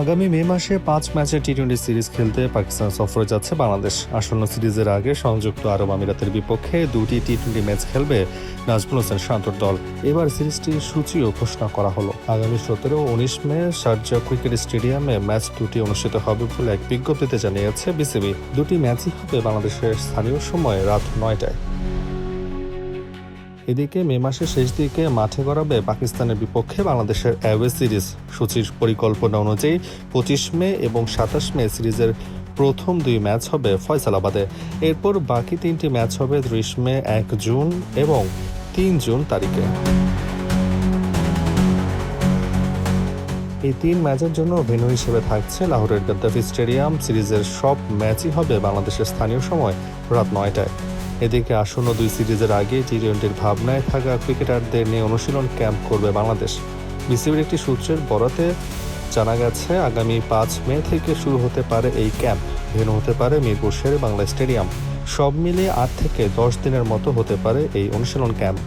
আগামী মে মাসে ৫ ম্যাচের টি-20 সিরিজ খেলতে পাকিস্তান সফরে যাচ্ছে বাংলাদেশ। আসন্ন সিরিজের আগে সংযুক্ত আরব আমিরাতের বিপক্ষে দুটি টি-20 ম্যাচ খেলবে নাজমুল হোসেন শান্তর দল। এবার সিরিজটির সূচিও ঘোষণা করা হলো। আগামী ১৭ ও ১৯ মে শারজা ক্রিকেট স্টেডিয়ামে ম্যাচ দুটি অনুষ্ঠিত হবে বলে এক বিজ্ঞপ্তিতে জানিয়েছে বিসিবি। দুটি ম্যাচই হবে বাংলাদেশের স্থানীয় সময় রাত ৯টায়। এদিকে মে মাসের শেষ দিকে মাঠে গড়াবে পাকিস্তানের বিপক্ষে বাংলাদেশের অ্যাওয়ে সিরিজ। সূচির পরিকল্পনা অনুযায়ী ২৫ মে এবং ২৭ মে সিরিজের প্রথম দুই ম্যাচ হবে ফয়সালাবাদে। এরপর বাকি তিনটি ম্যাচ হবে ৩০ মে, ১ জুন এবং ৩ জুন তারিখে। এই তিন ম্যাচের জন্য ভেন্যু হিসেবে থাকছে লাহোরের গাদ্দাফি স্টেডিয়াম। সিরিজের সব ম্যাচই হবে বাংলাদেশের স্থানীয় সময় রাত ৯টায়। এদিকে আসন্ন দুই সিরিজের আগে টি-20-র ভাবনায় থাকা ক্রিকেটারদের নিয়ে অনুশীলন ক্যাম্প করবে বাংলাদেশ। বিসিবির একটি সূত্রের বরাতে জানা গেছে, আগামী ৫ মে থেকে শুরু হতে পারে এই ক্যাম্প। ভেন্যু হতে পারে মিরপুর শেরে বাংলা স্টেডিয়াম। সব মিলিয়ে ৮ থেকে ১০ দিনের মতো হতে পারে এই অনুশীলন ক্যাম্প।